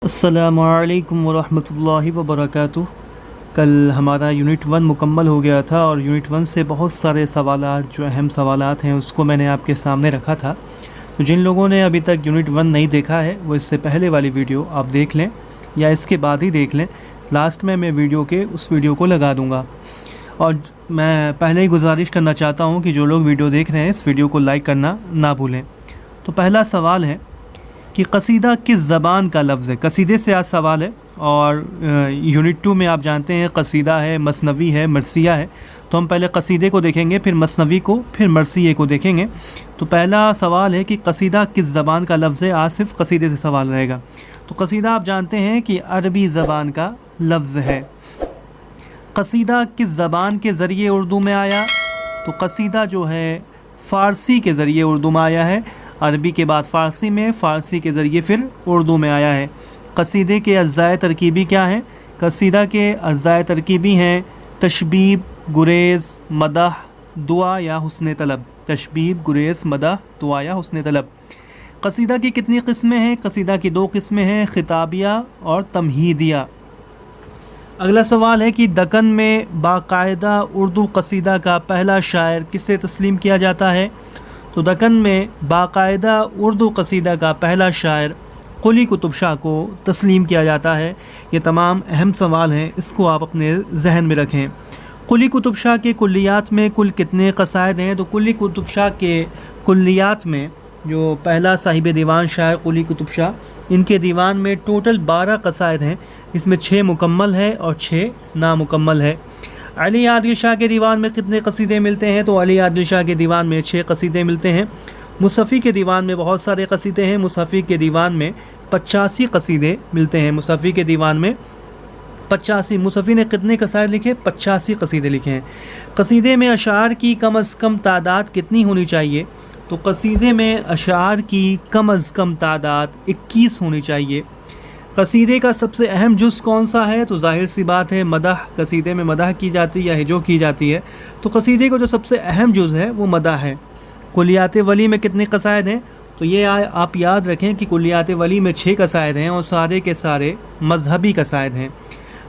السلام علیکم ورحمۃ اللہ وبرکاتہ۔ کل ہمارا یونٹ 1 مکمل ہو گیا تھا اور یونٹ 1 سے بہت سارے سوالات جو اہم سوالات ہیں اس کو میں نے آپ کے سامنے رکھا تھا۔ تو جن لوگوں نے ابھی تک یونٹ 1 نہیں دیکھا ہے وہ اس سے پہلے والی ویڈیو آپ دیکھ لیں یا اس کے بعد ہی دیکھ لیں، لاسٹ میں اس ویڈیو کو لگا دوں گا۔ اور میں پہلے ہی گزارش کرنا چاہتا ہوں کہ جو لوگ ویڈیو دیکھ رہے ہیں اس ویڈیو کو لائک کرنا نہ بھولیں۔ تو پہلا سوال ہے کہ قصیدہ کس زبان کا لفظ ہے؟ قصیدے سے آج سوال ہے، اور یونٹ 2 میں آپ جانتے ہیں قصیدہ ہے، مثنوی ہے، مرثیہ ہے۔ تو ہم پہلے قصیدے کو دیکھیں گے، پھر مثنوی کو، پھر مرثیے کو دیکھیں گے۔ تو پہلا سوال ہے کہ قصیدہ کس زبان کا لفظ ہے؟ آج صرف قصیدے سے سوال رہے گا۔ تو قصیدہ آپ جانتے ہیں کہ عربی زبان کا لفظ ہے۔ قصیدہ کس زبان کے ذریعے اردو میں آیا؟ تو قصیدہ جو ہے فارسی کے ذریعے اردو میں آیا ہے۔ عربی کے بعد فارسی میں، فارسی کے ذریعے پھر اردو میں آیا ہے۔ قصیدے کے اجزاء ترکیبی کیا ہیں؟ قصیدہ کے اجزاء ترکیبی ہیں تشبیب، گریز، مدح، دعا یا حسن طلب۔ تشبیب، گریز، مدح، دعا یا حسن طلب۔ قصیدہ کی کتنی قسمیں ہیں؟ قصیدہ کی 2 قسمیں ہیں، خطابیہ اور تمہیدیہ۔ اگلا سوال ہے کہ دکن میں باقاعدہ اردو قصیدہ کا پہلا شاعر کسے تسلیم کیا جاتا ہے؟ تو دکن میں باقاعدہ اردو قصیدہ کا پہلا شاعر قلی قطب شاہ کو تسلیم کیا جاتا ہے۔ یہ تمام اہم سوال ہیں، اس کو آپ اپنے ذہن میں رکھیں۔ قلی قطب شاہ کے کلیات میں کل کتنے قصائد ہیں؟ تو قلی قطب شاہ کے کلیات میں جو پہلا صاحب دیوان شاعر قلی قطب شاہ، ان کے دیوان میں ٹوٹل 12 قصائد ہیں، اس میں 6 مکمل ہے اور 6 نامکمل ہے۔ علی عادل شاہ کے دیوان میں کتنے قصیدے ملتے ہیں؟ تو علی عادل شاہ کے دیوان میں 6 قصیدے ملتے ہیں۔ مصحفی کے دیوان میں بہت سارے قصیدے ہیں، مصحفی کے دیوان میں 85 قصیدے ملتے ہیں۔ مصحفی کے دیوان میں 85، مصحفی نے کتنے قصائد لکھے؟ 85 قصیدے لکھے ہیں۔ قصیدے میں اشعار کی کم از کم تعداد کتنی ہونی چاہیے؟ تو قصیدے میں اشعار کی کم از کم تعداد 21 ہونی چاہیے۔ قصیدے کا سب سے اہم جز کون سا ہے؟ تو ظاہر سی بات ہے مدح۔ قصیدے میں مدح کی جاتی ہے یا ہجو کی جاتی ہے، تو قصیدے کا جو سب سے اہم جز ہے وہ مدح ہے۔ کلیات ولی میں کتنے قصائد ہیں؟ تو یہ آپ یاد رکھیں کہ کلیات ولی میں 6 قصائد ہیں اور سارے کے سارے مذہبی قصائد ہیں۔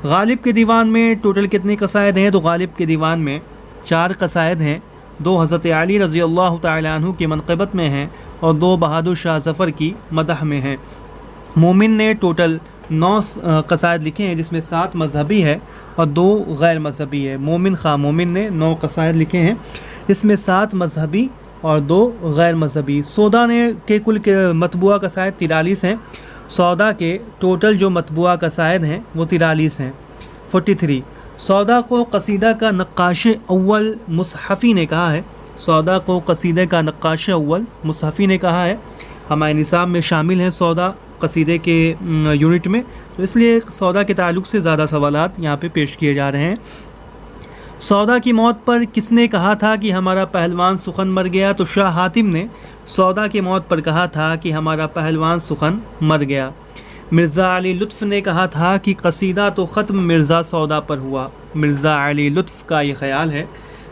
غالب کے دیوان میں ٹوٹل کتنے قصائد ہیں؟ تو غالب کے دیوان میں 4 قصائد ہیں، 2 حضرت علی رضی اللہ تعالی عنہ کی منقبت میں ہیں اور 2 بہادر شاہ ظفر کی مدح میں ہیں۔ مومن نے ٹوٹل 9 قصائد لکھے ہیں، جس میں 7 مذہبی ہے اور 2 غیر مذہبی ہے۔ مومن نے 9 قصائد لکھے ہیں، جس میں 7 مذہبی اور 2 غیر مذہبی۔ سودا نے کے کل کے مطبوعہ قصائد 43 ہیں۔ سودا کے ٹوٹل جو مطبوعہ قصائد ہیں وہ 43 ہیں، 43۔ سودا کو قصیدہ کا نقاش اول مصحفی نے کہا ہے۔ سودا کو قصیدے کا نقاش اول مصحفی نے کہا ہے۔ ہمارے نصاب میں شامل ہیں سودا قصیدے کے یونٹ میں، تو اس لیے سودا کے تعلق سے زیادہ سوالات یہاں پہ پیش کیے جا رہے ہیں۔ سودا کی موت پر کس نے کہا تھا کہ ہمارا پہلوان سخن مر گیا؟ تو شاہ حاتم نے سودا کی موت پر کہا تھا کہ ہمارا پہلوان سخن مر گیا۔ مرزا علی لطف نے کہا تھا کہ قصیدہ تو ختم مرزا سودا پر ہوا۔ مرزا علی لطف کا یہ خیال ہے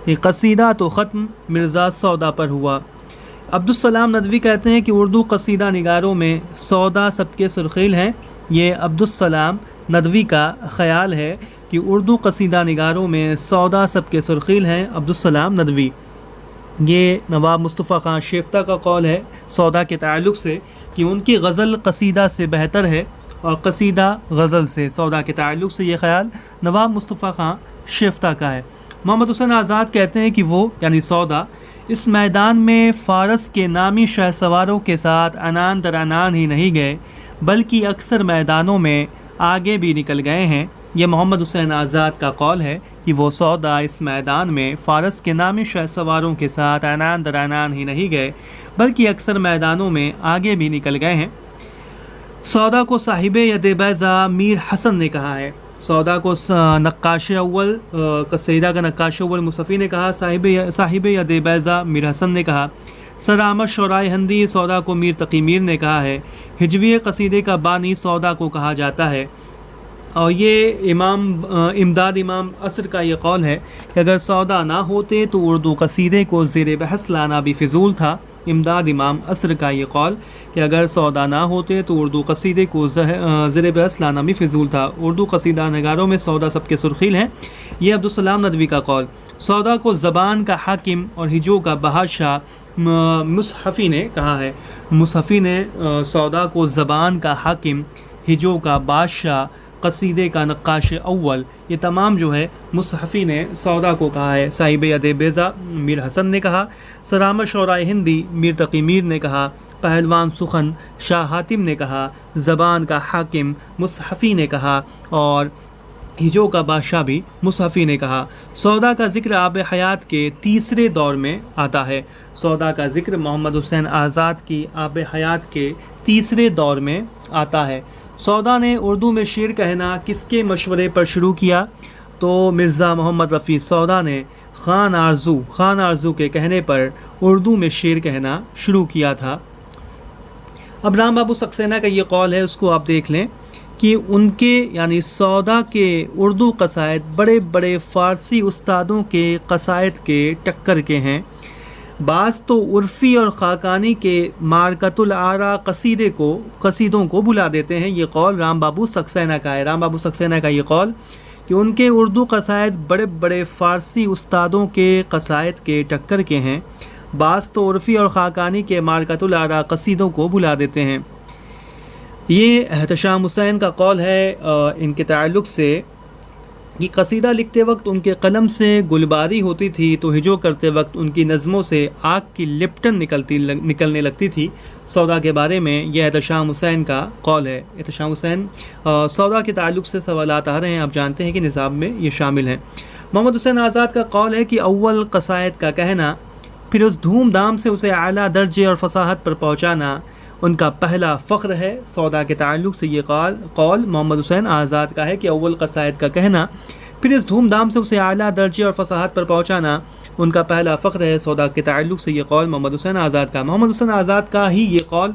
کہ قصیدہ تو ختم مرزا سودا پر ہوا۔ عبدالسلام ندوی کہتے ہیں کہ اردو قصیدہ نگاروں میں سودا سب کے سرخیل ہیں۔ یہ عبدالسلام ندوی کا خیال ہے کہ اردو قصیدہ نگاروں میں سودا سب کے سرخیل ہیں، عبدالسلام ندوی۔ یہ نواب مصطفیٰ خان شیفتہ کا قول ہے سودا کے تعلق سے کہ ان کی غزل قصیدہ سے بہتر ہے اور قصیدہ غزل سے۔ سودا کے تعلق سے یہ خیال نواب مصطفیٰ خان شیفتہ کا ہے۔ محمد حسین آزاد کہتے ہیں کہ وہ یعنی سودا اس میدان میں فارس کے نامی شہ سواروں کے ساتھ انان در انان ہی نہیں گئے بلکہ اکثر میدانوں میں آگے بھی نکل گئے ہیں۔ یہ محمد حسین آزاد کا قول ہے کہ وہ سودا اس میدان میں فارس کے نامی شہ سواروں کے ساتھ انان در انان ہی نہیں گئے بلکہ اکثر میدانوں میں آگے بھی نکل گئے ہیں۔ سودا کو صاحب ید بیضا میر حسن نے کہا ہے۔ سودا کو نقاش اول قصیدہ کا نقاش اول مصحفی نے کہا، صاحب ید بیضا میر حسن نے کہا۔ سر احمد شورائے ہندی سودا کو میر تقی میر نے کہا ہے۔ ہجوی قصیدے کا بانی سودا کو کہا جاتا ہے۔ اور یہ امداد امام عصر کا یہ قول ہے کہ اگر سودا نہ ہوتے تو اردو قصیدے کو زیر بحث لانا بھی فضول تھا۔ امداد امام عصر کا یہ قول کہ اگر سودا نہ ہوتے تو اردو قصیدے کو زیر بحث لانا بھی فضول تھا، اردو قصیدہ نگاروں میں سودا سب کے سرخیل ہیں، یہ عبدالسلام ندوی کا قول۔ سودا کو زبان کا حاکم اور ہجو کا بادشاہ مصحفی نے کہا ہے، مصحفی نے سودا کو زبان کا حاکم، ہجو کا بادشاہ، قصیدے کا نقاش اول، یہ تمام جو ہے مصحفی نے سودا کو کہا ہے۔ صاحب ادب بیضا میر حسن نے کہا، سرامہ شعرائے ہندی میر تقی میر نے کہا، پہلوان سخن شاہ حاتم نے کہا، زبان کا حاکم مصحفی نے کہا، اور ہجو کا بادشاہ بھی مصحفی نے کہا۔ سودا کا ذکر آب حیات کے تیسرے دور میں آتا ہے، سودا کا ذکر محمد حسین آزاد کی آب حیات کے تیسرے دور میں آتا ہے۔ سودا نے اردو میں شعر کہنا کس کے مشورے پر شروع کیا؟ تو مرزا محمد رفیع سودا نے خان آرزو کے کہنے پر اردو میں شعر کہنا شروع کیا تھا۔ اب رام بابو سکسینہ کا یہ قول ہے، اس کو آپ دیکھ لیں کہ ان کے یعنی سودا کے اردو قصائد بڑے بڑے فارسی استادوں کے قصائد کے ٹکر کے ہیں، بعض تو عرفی اور خاقانی کے مارکۃ الآراء قصیدوں کو بلا دیتے ہیں۔ یہ قول رام بابو سکسینہ کا ہے، رام بابو سکسینہ کا یہ قول کہ ان کے اردو قصائد بڑے بڑے فارسی استادوں کے قصائد کے ٹکر کے ہیں، بعض تو عرفی اور خاقانی کے مارکۃ الآراء قصیدوں کو بلا دیتے ہیں۔ یہ احتشام حسین کا قول ہے ان کے تعلق سے کہ قصیدہ لکھتے وقت ان کے قلم سے گلباری ہوتی تھی تو ہجو کرتے وقت ان کی نظموں سے آگ کی لپٹن نکلنے لگتی تھی۔ سودا کے بارے میں یہ احتشام حسین کا قول ہے۔ احتشام حسین سودا کے تعلق سے سوالات آ رہے ہیں، آپ جانتے ہیں کہ نصاب میں یہ شامل ہیں۔ محمد حسین آزاد کا قول ہے کہ اول قصائد کا کہنا، پھر اس دھوم دھام سے اسے اعلیٰ درجے اور فصاحت پر پہنچانا ان کا پہلا فخر ہے۔ سودا کے تعلق سے یہ قول محمد حسین آزاد کا ہے کہ اول قصائد کا کہنا، پھر اس دھوم دھام سے اسے اعلیٰ درجے اور فصاحت پر پہنچانا ان کا پہلا فخر ہے۔ سودا کے تعلق سے یہ قول محمد حسین آزاد کا۔ محمد حسین آزاد کا ہی یہ قول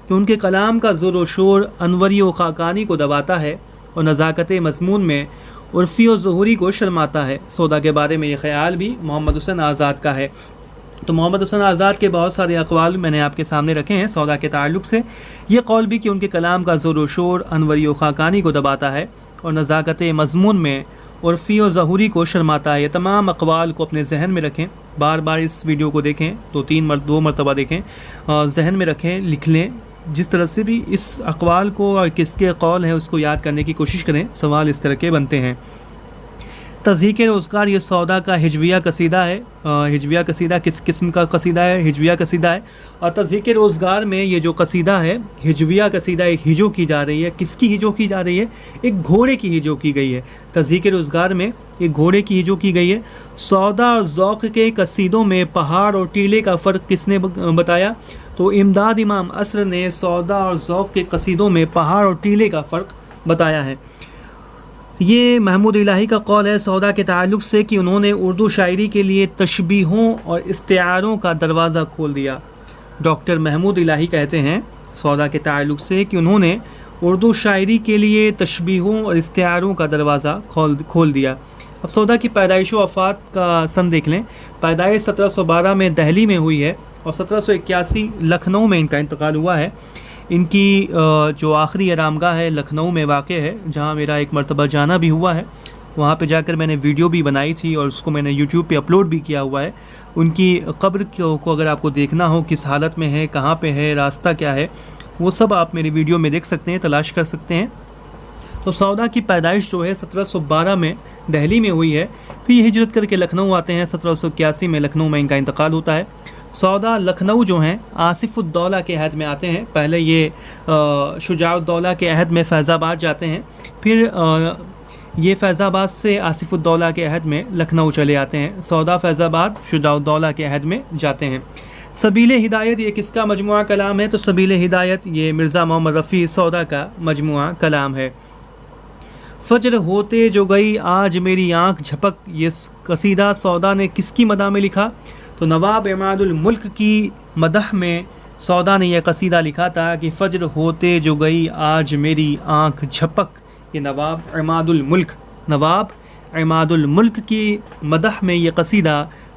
کہ ان کے کلام کا زور و شور انوری و خاقانی کو دباتا ہے اور نزاکت مضمون میں عرفی و ظہوری کو شرماتا ہے۔ سودا کے بارے میں یہ خیال بھی محمد حسین آزاد کا ہے۔ تو محمد حسین آزاد کے بہت سارے اقوال میں نے آپ کے سامنے رکھے ہیں سودا کے تعلق سے۔ یہ قول بھی کہ ان کے کلام کا زور و شور انوری و خاقانی کو دباتا ہے اور نزاکت مضمون میں عرفی و ظہوری کو شرماتا ہے۔ یہ تمام اقوال کو اپنے ذہن میں رکھیں، بار بار اس ویڈیو کو دیکھیں، دو مرتبہ دیکھیں، ذہن میں رکھیں، لکھ لیں، جس طرح سے بھی اس اقوال کو اور کس کے قول ہیں اس کو یاد کرنے کی کوشش کریں، سوال اس طرح کے بنتے ہیں۔ تضحیک روزگار یہ سودا کا ہجویہ قصیدہ ہے۔ ہجویہ قصیدہ کس قسم کا قصیدہ ہے؟ ہجویہ قصیدہ ہے۔ اور تضحیک روزگار میں یہ جو قصیدہ ہے ہجویہ قصیدہ، ایک ہجو کی جا رہی ہے۔ کس کی ہجو کی جا رہی ہے؟ ایک گھوڑے کی ہجو کی گئی ہے۔ تضحیک روزگار میں ایک گھوڑے کی ہجو کی گئی ہے۔ سودا اور ذوق کے قصیدوں میں پہاڑ اور ٹیلے کا فرق کس نے بتایا؟ تو امداد امام عصر نے سودا اور ذوق کے قصیدوں میں پہاڑ اور ٹیلے کا فرق بتایا ہے۔ یہ محمود الہی کا قول ہے سودا کے تعلق سے کہ انہوں نے اردو شاعری کے لیے تشبیہوں اور استعاروں کا دروازہ کھول دیا۔ ڈاکٹر محمود الہی کہتے ہیں سودا کے تعلق سے کہ انہوں نے اردو شاعری کے لیے تشبیہوں اور استعاروں کا دروازہ کھول دیا۔ اب سودا کی پیدائش و وفات کا سن دیکھ لیں۔ پیدائش 1712 میں دہلی میں ہوئی ہے اور 1781 لکھنؤ میں ان کا انتقال ہوا ہے۔ ان کی جو آخری آرامگاہ ہے لکھنؤ میں واقع ہے، جہاں میرا ایک مرتبہ جانا بھی ہوا ہے۔ وہاں پہ جا کر میں نے ویڈیو بھی بنائی تھی اور اس کو میں نے یوٹیوب پہ اپلوڈ بھی کیا ہوا ہے۔ ان کی قبر کو اگر آپ کو دیکھنا ہو کس حالت میں ہے، کہاں پہ ہے، راستہ کیا ہے، وہ سب آپ میری ویڈیو میں دیکھ سکتے ہیں، تلاش کر سکتے ہیں۔ تو سودا کی پیدائش جو ہے 1712 میں دہلی میں ہوئی ہے، پھر یہ ہجرت کر کے لکھنؤ آتے ہیں۔ 1781 میں لکھنؤ میں ان کا انتقال ہوتا ہے۔ سودا لکھنؤ جو ہیں آصف الدولہ کے عہد میں آتے ہیں۔ پہلے یہ شجاع الدولہ کے عہد میں فیض آباد جاتے ہیں، پھر یہ فیض آباد سے آصف الدولہ کے عہد میں لکھنؤ چلے آتے ہیں۔ سودا فیض آباد شجاع الدولہ کے عہد میں جاتے ہیں۔ سبیل ہدایت یہ کس کا مجموعہ کلام ہے؟ تو سبیل ہدایت یہ مرزا محمد رفیع سودا کا مجموعہ کلام ہے۔ فجر ہوتے جو گئی آج میری آنکھ جھپک یہ قصیدہ سودا نے کس کی مدح میں لکھا؟ تو نواب عماد الملک کی مدح میں سودا نے یہ قصیدہ لکھا تھا کہ فجر ہوتے جو گئی آج میری آنکھ جھپک۔ یہ نواب عماد الملک کی مدح میں یہ قصیدہ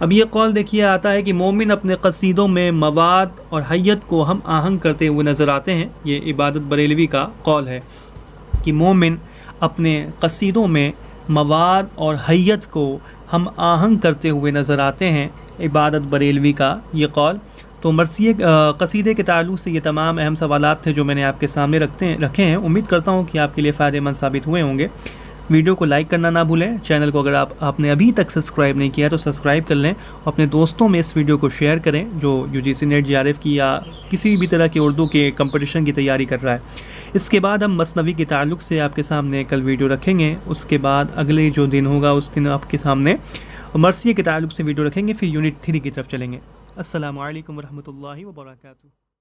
اب یہ قول دیکھیے آتا ہے کہ مومن اپنے قصیدوں میں مواد اور حیت کو ہم آہنگ کرتے ہوئے نظر آتے ہیں. یہ عبادت بریلوی کا قول ہے کہ مومن اپنے قصیدوں میں مواد اور حیت کو ہم آہنگ کرتے ہوئے نظر آتے ہیں. عبادت بریلوی کا یہ قول. تو مرثیے قصیدے کے تعلق سے یہ تمام اہم سوالات تھے جو میں نے آپ کے سامنے رکھے ہیں. امید کرتا ہوں کہ آپ کے لیے فائدہ مند ثابت ہوئے ہوں گے. ویڈیو کو لائک کرنا نہ بھولیں. چینل کو اگر آپ نے ابھی تک سبسکرائب نہیں کیا تو سبسکرائب کر لیں. اپنے دوستوں میں اس ویڈیو کو شیئر کریں جو UGC نیٹ JRF کی یا کسی بھی طرح کے اردو کے کمپٹیشن کی تیاری کر رہا ہے. اس کے بعد ہم مثنوی کے تعلق سے آپ کے سامنے کل ویڈیو رکھیں گے. اس کے بعد اگلے جو دن ہوگا اس دن آپ کے سامنے مرثیے کے تعلق سے ویڈیو رکھیں گے. پھر یونٹ 3 کی طرف چلیں گے. السلام علیکم ورحمۃ اللہ وبرکاتہ.